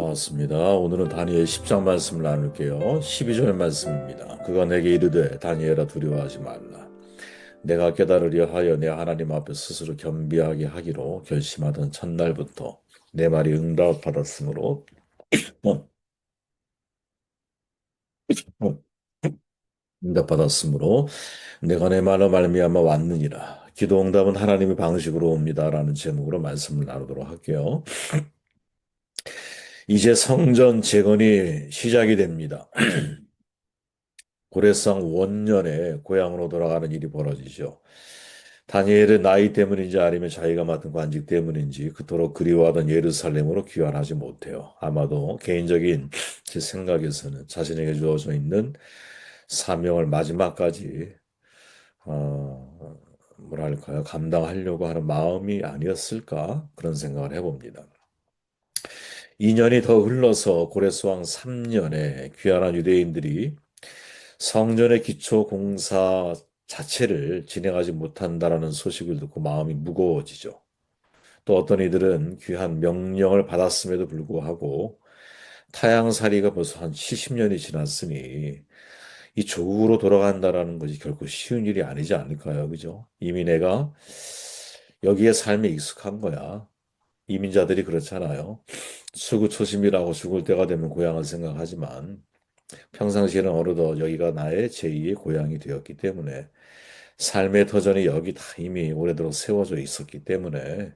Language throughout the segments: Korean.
반갑습니다. 오늘은 다니엘 10장 말씀을 나눌게요. 12절 말씀입니다. 그가 내게 이르되 다니엘아 두려워하지 말라. 내가 깨달으려 하여 내 하나님 앞에 스스로 겸비하게 하기로 결심하던 첫날부터 내 말이 응답받았으므로 어, 어, 응답받았으므로 내가 내 말로 말미암아 왔느니라. 기도 응답은 하나님의 방식으로 옵니다라는 제목으로 말씀을 나누도록 할게요. 이제 성전 재건이 시작이 됩니다. 고레상 원년에 고향으로 돌아가는 일이 벌어지죠. 다니엘은 나이 때문인지 아니면 자기가 맡은 관직 때문인지 그토록 그리워하던 예루살렘으로 귀환하지 못해요. 아마도 개인적인 제 생각에서는 자신에게 주어져 있는 사명을 마지막까지 뭐랄까요, 감당하려고 하는 마음이 아니었을까 그런 생각을 해봅니다. 2년이 더 흘러서 고레스왕 3년에 귀환한 유대인들이 성전의 기초 공사 자체를 진행하지 못한다라는 소식을 듣고 마음이 무거워지죠. 또 어떤 이들은 귀한 명령을 받았음에도 불구하고 타향살이가 벌써 한 70년이 지났으니 이 조국으로 돌아간다라는 것이 결코 쉬운 일이 아니지 않을까요? 그죠? 이미 내가 여기에 삶에 익숙한 거야. 이민자들이 그렇잖아요. 수구초심이라고 죽을 때가 되면 고향을 생각하지만 평상시에는 어느덧 여기가 나의 제2의 고향이 되었기 때문에 삶의 터전이 여기 다 이미 오래도록 세워져 있었기 때문에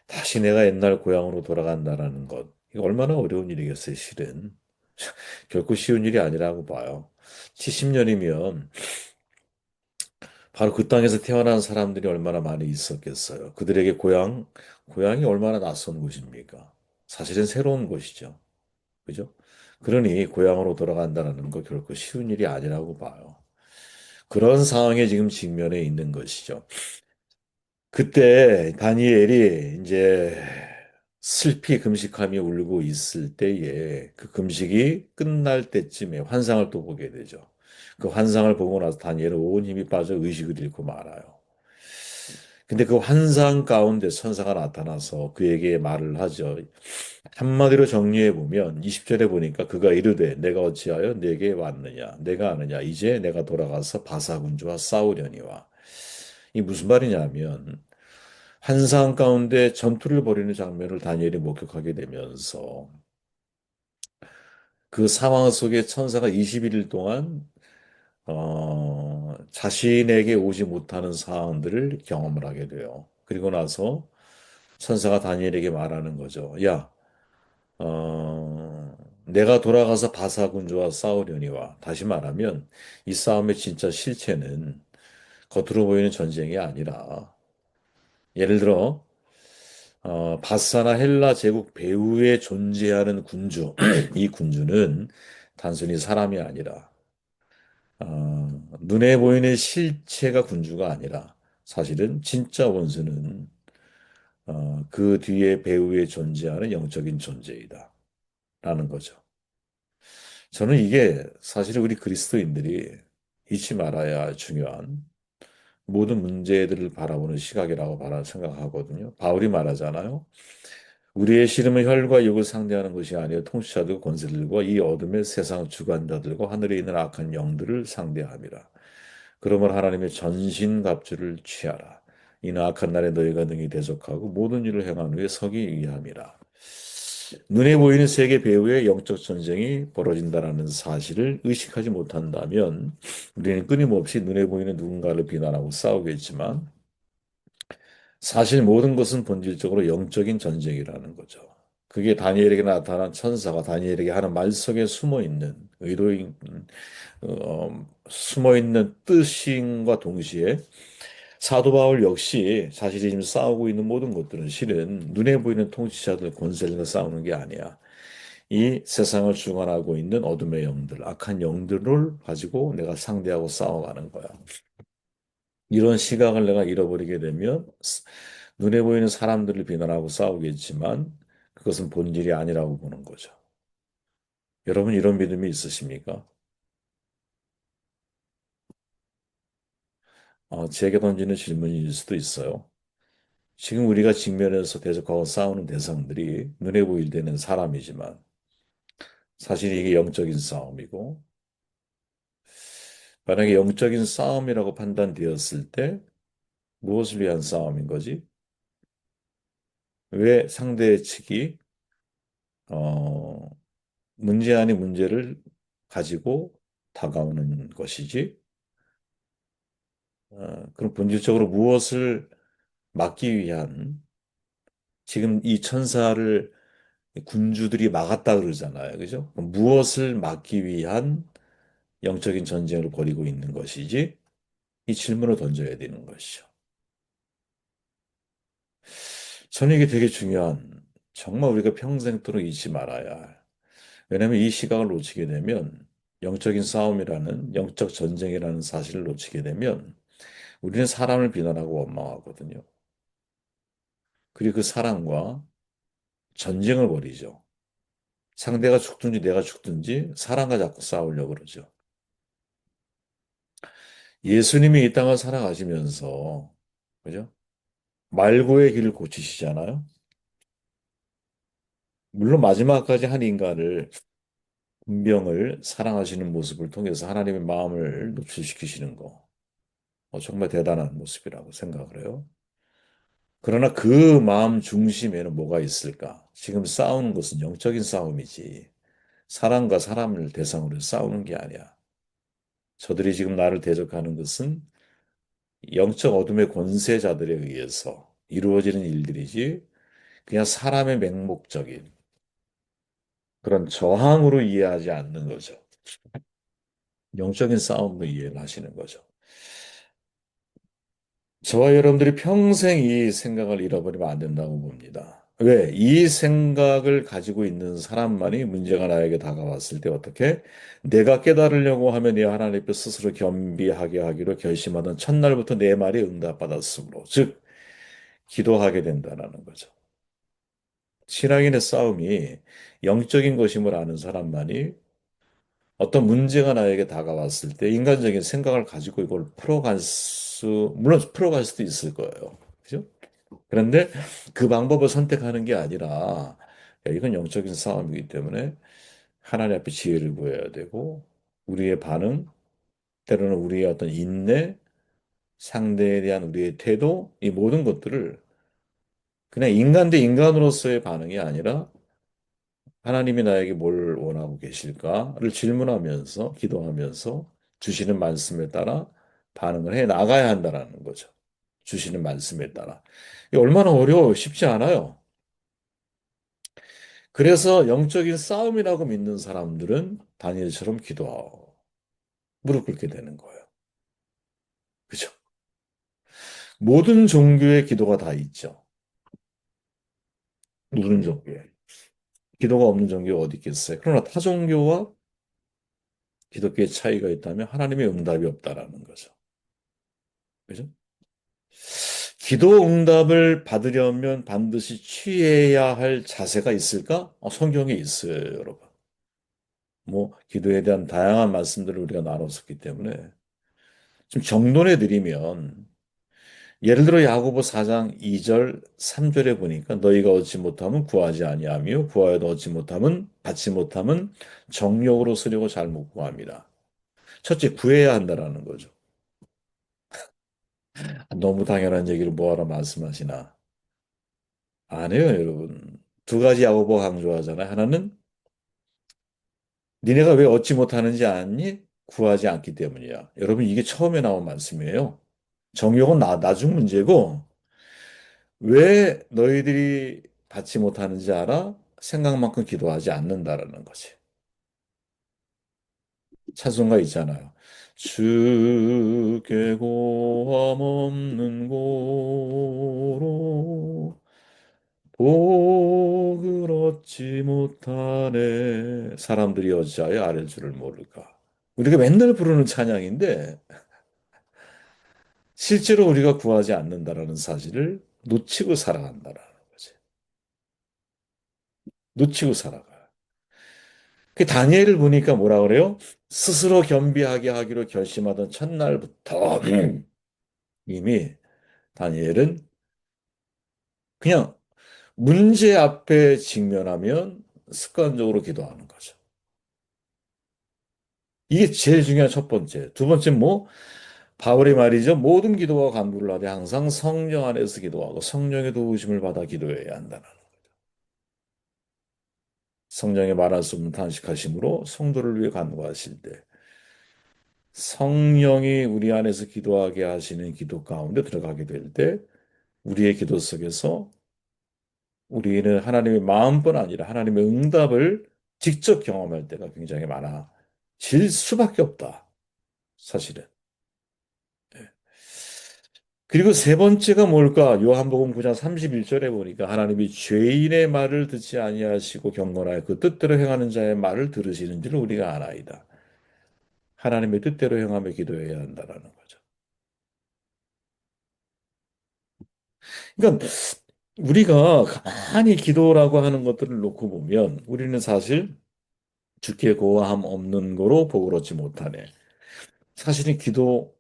다시 내가 옛날 고향으로 돌아간다라는 것, 이거 얼마나 어려운 일이겠어요, 실은. 결코 쉬운 일이 아니라고 봐요. 70년이면 바로 그 땅에서 태어난 사람들이 얼마나 많이 있었겠어요. 그들에게 고향이 얼마나 낯선 곳입니까? 사실은 새로운 곳이죠. 그죠? 그러니 고향으로 돌아간다는 거 결코 쉬운 일이 아니라고 봐요. 그런 상황에 지금 직면해 있는 것이죠. 그때 다니엘이 이제 슬피 금식하며 울고 있을 때에 그 금식이 끝날 때쯤에 환상을 또 보게 되죠. 그 환상을 보고 나서 다니엘은 온 힘이 빠져 의식을 잃고 말아요. 근데 그 환상 가운데 천사가 나타나서 그에게 말을 하죠. 한마디로 정리해 보면 20절에 보니까 그가 이르되 내가 어찌하여 내게 왔느냐 내가 아느냐 이제 내가 돌아가서 바사 군주와 싸우려니와 이 무슨 말이냐면 환상 가운데 전투를 벌이는 장면을 다니엘이 목격하게 되면서 그 상황 속에 천사가 21일 동안 자신에게 오지 못하는 상황들을 경험을 하게 돼요. 그리고 나서 천사가 다니엘에게 말하는 거죠. 야, 내가 돌아가서 바사군주와 싸우려니와 다시 말하면 이 싸움의 진짜 실체는 겉으로 보이는 전쟁이 아니라 예를 들어 바사나 헬라 제국 배후에 존재하는 군주 이 군주는 단순히 사람이 아니라 눈에 보이는 실체가 군주가 아니라 사실은 진짜 원수는 그 뒤에 배후에 존재하는 영적인 존재이다 라는 거죠. 저는 이게 사실 우리 그리스도인들이 잊지 말아야 할 중요한 모든 문제들을 바라보는 시각이라고 생각하거든요. 바울이 말하잖아요. 우리의 씨름은 혈과 육을 상대하는 것이 아니요 통치자들과 권세들과 이 어둠의 세상 주관자들과 하늘에 있는 악한 영들을 상대함이라. 그러므로 하나님의 전신갑주를 취하라. 이는 악한 날에 너희가 능히 대적하고 모든 일을 행한 후에 서기 위함이라. 눈에 보이는 세계 배후의 영적 전쟁이 벌어진다는 사실을 의식하지 못한다면 우리는 끊임없이 눈에 보이는 누군가를 비난하고 싸우겠지만 사실 모든 것은 본질적으로 영적인 전쟁이라는 거죠. 그게 다니엘에게 나타난 천사가 다니엘에게 하는 말 속에 숨어 있는 의도인 숨어 있는 뜻인과 동시에 사도 바울 역시 자신이 지금 싸우고 있는 모든 것들은 실은 눈에 보이는 통치자들 권세들과 싸우는 게 아니야. 이 세상을 주관하고 있는 어둠의 영들, 악한 영들을 가지고 내가 상대하고 싸워가는 거야. 이런 시각을 내가 잃어버리게 되면 눈에 보이는 사람들을 비난하고 싸우겠지만 그것은 본질이 아니라고 보는 거죠. 여러분 이런 믿음이 있으십니까? 제게 던지는 질문일 수도 있어요. 지금 우리가 직면해서 대적하고 싸우는 대상들이 눈에 보일 때는 사람이지만 사실 이게 영적인 싸움이고 만약에 영적인 싸움이라고 판단되었을 때 무엇을 위한 싸움인 거지? 왜 상대 측이 어, 문제 아닌 문제를 가지고 다가오는 것이지? 그럼 본질적으로 무엇을 막기 위한 지금 이 천사를 군주들이 막았다 그러잖아요. 그죠? 그럼 무엇을 막기 위한 영적인 전쟁을 벌이고 있는 것이지? 이 질문을 던져야 되는 것이죠. 저는 이게 되게 중요한, 정말 우리가 평생 도록 잊지 말아야 할. 왜냐하면 이 시각을 놓치게 되면 영적인 싸움이라는 영적 전쟁이라는 사실을 놓치게 되면 우리는 사람을 비난하고 원망하거든요. 그리고 그 사람과 전쟁을 벌이죠. 상대가 죽든지 내가 죽든지 사람과 자꾸 싸우려고 그러죠. 예수님이 이 땅을 살아가시면서, 그죠? 말고의 길을 고치시잖아요. 물론 마지막까지 한 인간을, 분병을 사랑하시는 모습을 통해서 하나님의 마음을 노출시키시는 거. 정말 대단한 모습이라고 생각을 해요. 그러나 그 마음 중심에는 뭐가 있을까? 지금 싸우는 것은 영적인 싸움이지. 사람과 사람을 대상으로 싸우는 게 아니야. 저들이 지금 나를 대적하는 것은 영적 어둠의 권세자들에 의해서 이루어지는 일들이지, 그냥 사람의 맹목적인 그런 저항으로 이해하지 않는 거죠. 영적인 싸움으로 이해를 하시는 거죠. 저와 여러분들이 평생 이 생각을 잃어버리면 안 된다고 봅니다. 왜? 이 생각을 가지고 있는 사람만이 문제가 나에게 다가왔을 때 어떻게? 내가 깨달으려고 하면 내 하나님 앞에 스스로 겸비하게 하기로 결심하던 첫날부터 내 말이 응답받았으므로, 즉, 기도하게 된다는 거죠. 신앙인의 싸움이 영적인 것임을 아는 사람만이 어떤 문제가 나에게 다가왔을 때 인간적인 생각을 가지고 이걸 물론 풀어갈 수도 있을 거예요. 그죠? 그런데 그 방법을 선택하는 게 아니라, 야, 이건 영적인 싸움이기 때문에 하나님 앞에 지혜를 구해야 되고, 우리의 반응, 때로는 우리의 어떤 인내, 상대에 대한 우리의 태도, 이 모든 것들을 그냥 인간 대 인간으로서의 반응이 아니라 하나님이 나에게 뭘 원하고 계실까를 질문하면서 기도하면서 주시는 말씀에 따라 반응을 해 나가야 한다라는 거죠. 주시는 말씀에 따라. 이게 얼마나 어려워요. 쉽지 않아요. 그래서 영적인 싸움이라고 믿는 사람들은 다니엘처럼 기도하고 무릎 꿇게 되는 거예요. 그죠? 모든 종교의 기도가 다 있죠. 모든 종교에. 기도가 없는 종교가 어디 있겠어요? 그러나 타 종교와 기독교의 차이가 있다면 하나님의 응답이 없다라는 거죠. 그죠? 기도 응답을 받으려면 반드시 취해야 할 자세가 있을까? 성경에 있어요, 여러분. 뭐, 기도에 대한 다양한 말씀들을 우리가 나눴었기 때문에. 좀 정돈해 드리면, 예를 들어 야고보 4장 2절, 3절에 보니까 너희가 얻지 못하면 구하지 아니하며 구하여도 얻지 못하면 받지 못하면 정욕으로 쓰려고 잘못 구합니다. 첫째, 구해야 한다라는 거죠. 너무 당연한 얘기를 뭐하러 말씀하시나? 아니에요, 여러분. 두 가지 야고보가 강조하잖아요. 하나는 니네가 왜 얻지 못하는지 아니? 구하지 않기 때문이야. 여러분, 이게 처음에 나온 말씀이에요. 정욕은 나중 문제고, 왜 너희들이 받지 못하는지 알아? 생각만큼 기도하지 않는다라는 거지. 찬송가 있잖아요. 주께 고함 없는 고로 복을 얻지 못하네. 사람들이 어찌하여 아랠 줄을 모를까. 우리가 맨날 부르는 찬양인데 실제로 우리가 구하지 않는다라는 사실을 놓치고 살아간다라는 거지. 놓치고 살아가. 그 다니엘을 보니까 뭐라 그래요? 스스로 겸비하게 하기로 결심하던 첫날부터 이미 다니엘은 그냥 문제 앞에 직면하면 습관적으로 기도하는 거죠. 이게 제일 중요한 첫 번째. 두 번째 뭐 바울이 말이죠. 모든 기도와 간구를 하되 항상 성령 안에서 기도하고 성령의 도우심을 받아 기도해야 한다는. 성령의 말할 수 없는 탄식하심으로 성도를 위해 간구하실 때 성령이 우리 안에서 기도하게 하시는 기도 가운데 들어가게 될 때 우리의 기도 속에서 우리는 하나님의 마음뿐 아니라 하나님의 응답을 직접 경험할 때가 굉장히 많아질 수밖에 없다. 사실은. 예. 그리고 세 번째가 뭘까? 요한복음 9장 31절에 보니까 하나님이 죄인의 말을 듣지 아니하시고 경건하여 그 뜻대로 행하는 자의 말을 들으시는 줄 우리가 아나이다. 하나님의 뜻대로 행하며 기도해야 한다라는 거죠. 그러니까 우리가 가만히 기도라고 하는 것들을 놓고 보면 우리는 사실 주께 고함 없는 거로 복을 얻지 못하네. 사실은 기도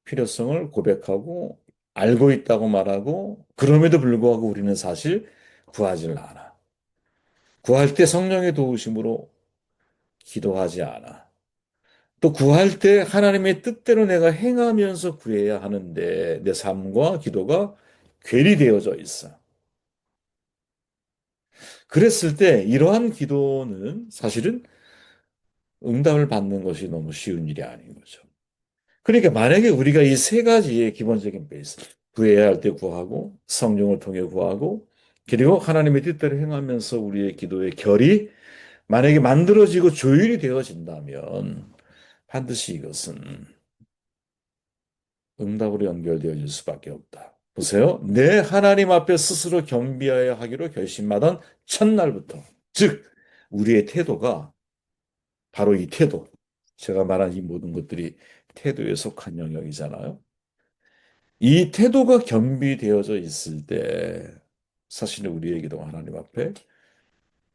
필요성을 고백하고 알고 있다고 말하고 그럼에도 불구하고 우리는 사실 구하지를 않아. 구할 때 성령의 도우심으로 기도하지 않아. 또 구할 때 하나님의 뜻대로 내가 행하면서 구해야 하는데 내 삶과 기도가 괴리되어져 있어. 그랬을 때 이러한 기도는 사실은 응답을 받는 것이 너무 쉬운 일이 아닌 거죠. 그러니까 만약에 우리가 이 세 가지의 기본적인 베이스, 구해야 할 때 구하고, 성령을 통해 구하고, 그리고 하나님의 뜻대로 행하면서 우리의 기도의 결이 만약에 만들어지고 조율이 되어진다면 반드시 이것은 응답으로 연결되어질 수밖에 없다. 보세요. 내 하나님 앞에 스스로 겸비하여 하기로 결심하던 첫날부터, 즉, 우리의 태도가 바로 이 태도. 제가 말한 이 모든 것들이 태도에 속한 영역이잖아요. 이 태도가 겸비되어져 있을 때 사실은 우리에게도 하나님 앞에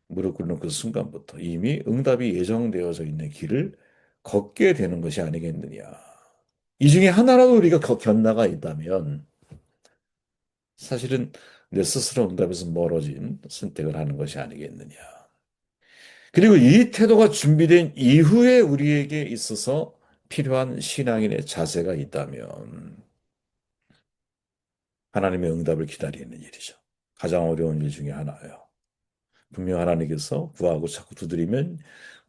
무릎 꿇는 그 순간부터 이미 응답이 예정되어져 있는 길을 걷게 되는 것이 아니겠느냐. 이 중에 하나라도 우리가 견나가 있다면 사실은 내 스스로 응답에서 멀어진 선택을 하는 것이 아니겠느냐. 그리고 이 태도가 준비된 이후에 우리에게 있어서 필요한 신앙인의 자세가 있다면 하나님의 응답을 기다리는 일이죠. 가장 어려운 일 중에 하나예요. 분명 하나님께서 구하고 자꾸 두드리면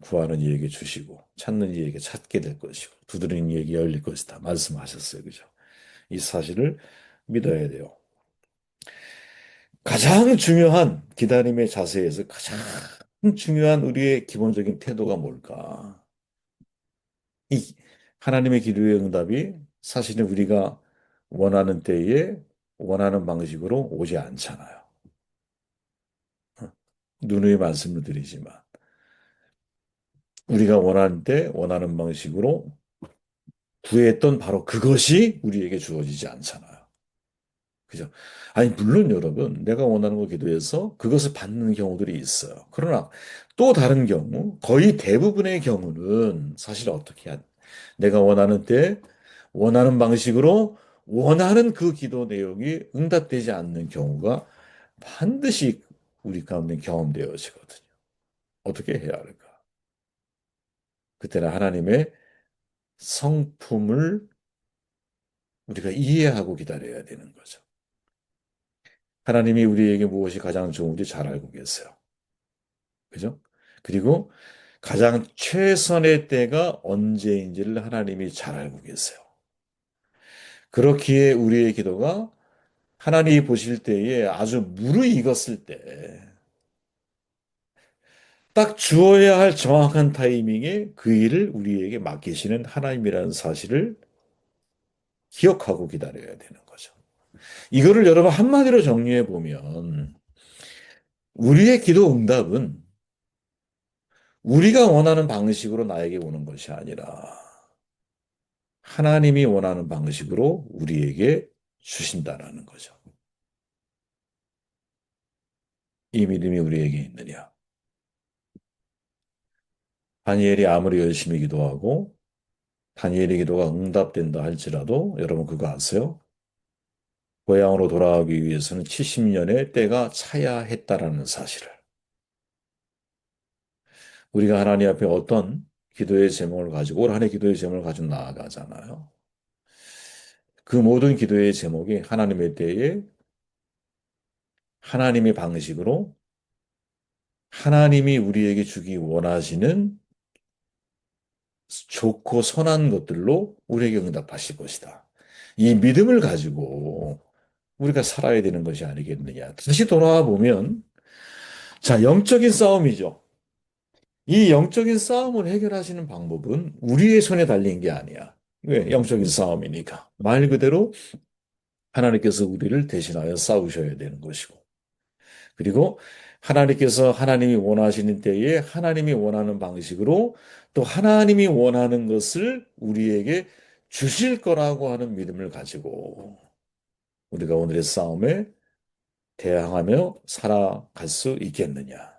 구하는 이에게 주시고 찾는 이에게 찾게 될 것이고 두드리는 이에게 열릴 것이다. 말씀하셨어요. 그죠? 이 사실을 믿어야 돼요. 가장 중요한 기다림의 자세에서 가장 중요한 우리의 기본적인 태도가 뭘까? 이 하나님의 기도의 응답이 사실은 우리가 원하는 때에 원하는 방식으로 오지 않잖아요. 누누이 말씀을 드리지만 우리가 원하는 때 원하는 방식으로 구했던 바로 그것이 우리에게 주어지지 않잖아요. 그죠? 아니, 물론 여러분, 내가 원하는 거 기도해서 그것을 받는 경우들이 있어요. 그러나 또 다른 경우, 거의 대부분의 경우는 사실 어떻게 내가 원하는 때, 원하는 방식으로 원하는 그 기도 내용이 응답되지 않는 경우가 반드시 우리 가운데 경험되어지거든요. 어떻게 해야 할까? 그때는 하나님의 성품을 우리가 이해하고 기다려야 되는 거죠. 하나님이 우리에게 무엇이 가장 좋은지 잘 알고 계세요. 그죠? 그리고 가장 최선의 때가 언제인지를 하나님이 잘 알고 계세요. 그렇기에 우리의 기도가 하나님이 보실 때에 아주 무르익었을 때, 딱 주어야 할 정확한 타이밍에 그 일을 우리에게 맡기시는 하나님이라는 사실을 기억하고 기다려야 되는 거죠. 이거를 여러분 한마디로 정리해 보면, 우리의 기도 응답은 우리가 원하는 방식으로 나에게 오는 것이 아니라 하나님이 원하는 방식으로 우리에게 주신다라는 거죠. 이 믿음이 우리에게 있느냐? 다니엘이 아무리 열심히 기도하고 다니엘의 기도가 응답된다 할지라도 여러분 그거 아세요? 고향으로 돌아가기 위해서는 70년의 때가 차야 했다라는 사실을 우리가 하나님 앞에 어떤 기도의 제목을 가지고 올 한해 기도의 제목을 가지고 나아가잖아요. 그 모든 기도의 제목이 하나님의 때에 하나님의 방식으로 하나님이 우리에게 주기 원하시는 좋고 선한 것들로 우리에게 응답하실 것이다. 이 믿음을 가지고 우리가 살아야 되는 것이 아니겠느냐. 다시 돌아와 보면, 자, 영적인 싸움이죠. 이 영적인 싸움을 해결하시는 방법은 우리의 손에 달린 게 아니야. 왜? 영적인 싸움이니까. 말 그대로 하나님께서 우리를 대신하여 싸우셔야 되는 것이고. 그리고 하나님께서 하나님이 원하시는 때에 하나님이 원하는 방식으로 또 하나님이 원하는 것을 우리에게 주실 거라고 하는 믿음을 가지고 우리가 오늘의 싸움에 대항하며 살아갈 수 있겠느냐.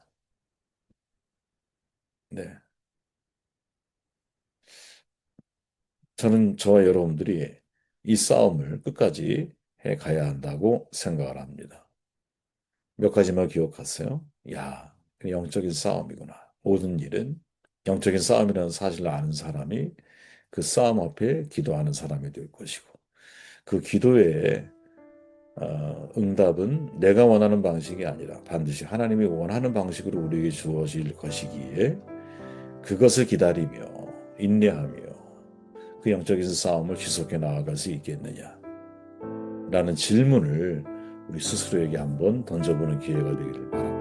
네. 저는 저와 여러분들이 이 싸움을 끝까지 해 가야 한다고 생각을 합니다. 몇 가지만 기억하세요. 야, 그 영적인 싸움이구나. 모든 일은 영적인 싸움이라는 사실을 아는 사람이 그 싸움 앞에 기도하는 사람이 될 것이고, 그 기도의 응답은 내가 원하는 방식이 아니라 반드시 하나님이 원하는 방식으로 우리에게 주어질 것이기에 그것을 기다리며 인내하며 그 영적인 싸움을 지속해 나아갈 수 있겠느냐? 라는 질문을 우리 스스로에게 한번 던져보는 기회가 되기를 바랍니다.